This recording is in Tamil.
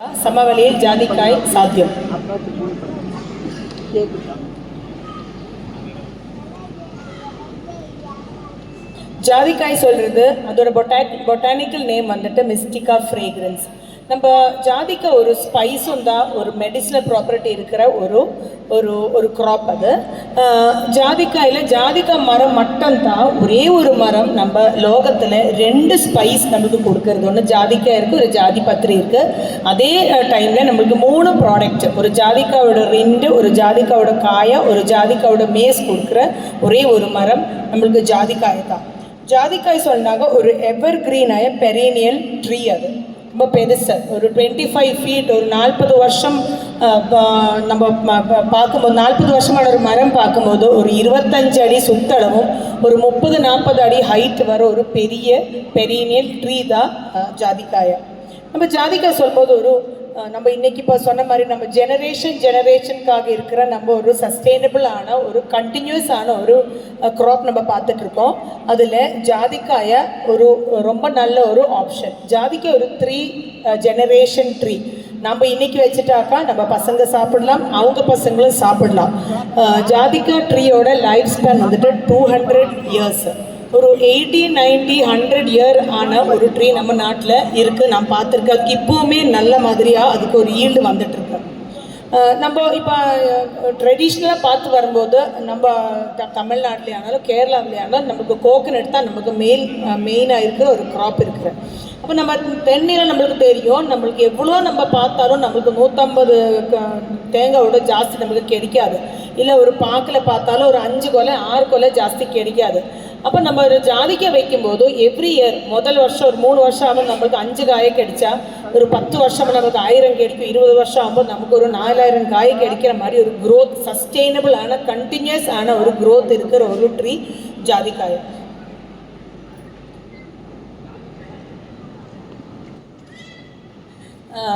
சமவெளியில் ஜாதிக்காய் சாத்தியம். ஜாதிக்காய் சொல்கிறது அதோட பொட்டானிக்கல் நேம் வந்துட்டு மிஸ்டிகா ஃப்ரேக்ரன்ஸ். நம்ம ஜாதிக்காய் ஒரு ஸ்பைஸும் தான், ஒரு மெடிசினல் ப்ராப்பர்ட்டி இருக்கிற ஒரு ஒரு ஒரு க்ராப். அது ஜாதிக்காயில் ஜாதிக்காய் மரம் மட்டும்தான் ஒரே ஒரு மரம் நம்ம லோகத்தில் 2 ஸ்பைஸ் நமக்கு கொடுக்கறது. ஒன்று ஜாதிக்காய் இருக்குது, ஒரு ஜாதி பத்திரி இருக்குது. அதே டைமில் நம்மளுக்கு 3 ப்ராடக்ட், ஒரு ஜாதிக்காயோட ரெண்டு, ஒரு ஜாதிக்காயோட காயை, ஒரு ஜாதிக்காயோட மேஸ் கொடுக்குற ஒரே ஒரு மரம் நம்மளுக்கு ஜாதிக்காய் தான். ஜாதிக்காய் சொன்னாங்க ஒரு எவர் கிரீனாய பெரீனியல் ட்ரீ. அது ரொம்ப பெருசு, ஒரு 25 ஃபீட், ஒரு 40 வருஷம் நம்ம பார்க்கும்போது 40 வருஷமான ஒரு மரம் பார்க்கும்போது ஒரு 25 அடி சுத்தளவும் ஒரு 30-40 அடி ஹைட் வர ஒரு பெரிய பெரீனியல் ட்ரீ தான் ஜாதிக்காய். நம்ம ஜாதிக்காய் சொல்லும்போது ஒரு நம்ம இன்றைக்கி இப்போ சொன்ன மாதிரி நம்ம ஜெனரேஷனுக்காக இருக்கிற நம்ம ஒரு சஸ்டெயினபிளான ஒரு கண்டினியூஸான ஒரு க்ராப் நம்ம பார்த்துட்ருக்கோம். அதில் ஜாதிக்காயை ஒரு ரொம்ப நல்ல ஒரு ஆப்ஷன். ஜாதிக்காய் ஒரு 3 ஜெனரேஷன் ட்ரீ. நம்ம இன்றைக்கி வச்சுட்டாக்கா நம்ம பசங்க சாப்பிடலாம், அவங்க பசங்களும் சாப்பிடலாம். ஜாதிக்காய் ட்ரீயோட லைஃப் ஸ்பேன் வந்துட்டு 200 இயர்ஸ். ஒரு 80, 90, 100 இயர் ஆன ஒரு ட்ரீ நம்ம நாட்டில் இருக்குது. நான் பார்த்துருக்கேன். அதுக்கு இப்போவுமே நல்ல மாதிரியாக அதுக்கு ஒரு ஈல்டு வந்துட்டுருக்கு. நம்ம இப்போ ட்ரெடிஷ்னலாக பார்த்து வரும்போது நம்ம தமிழ்நாட்டிலே ஆனாலும் கேரளாவிலே ஆனாலும் நமக்கு கோகனட் தான் நமக்கு மெயினாக இருக்கிற ஒரு க்ராப் இருக்கிற. அப்போ நம்ம தென்னையில் நம்மளுக்கு தெரியும், நம்மளுக்கு எவ்வளோ நம்ம பார்த்தாலும் நம்மளுக்கு 150 தேங்காயோட ஜாஸ்தி நம்மளுக்கு கிடைக்காது. இல்லை ஒரு பாக்கில் பார்த்தாலும் ஒரு 5 கொலை 6 கொலை ஜாஸ்தி கிடைக்காது. அப்போ நம்ம ஒரு ஜாதிக்காய் வைக்கும்போது எவ்ரி இயர் முதல் வருஷம் ஒரு 3 வருஷம் ஆகும்போது நம்மளுக்கு 5 காயை கிடைச்சா, ஒரு 10 வருஷம் நமக்கு 1000 கிடைக்கும், 20 வருஷம் ஆகும்போது நமக்கு ஒரு 4000 காய் கிடைக்கிற மாதிரி ஒரு க்ரோத், சஸ்டெயினபிள் ஆன கண்டினியூஸ் ஆன ஒரு க்ரோத் இருக்கிற ஒரு ட்ரீ ஜாதிக்காய்.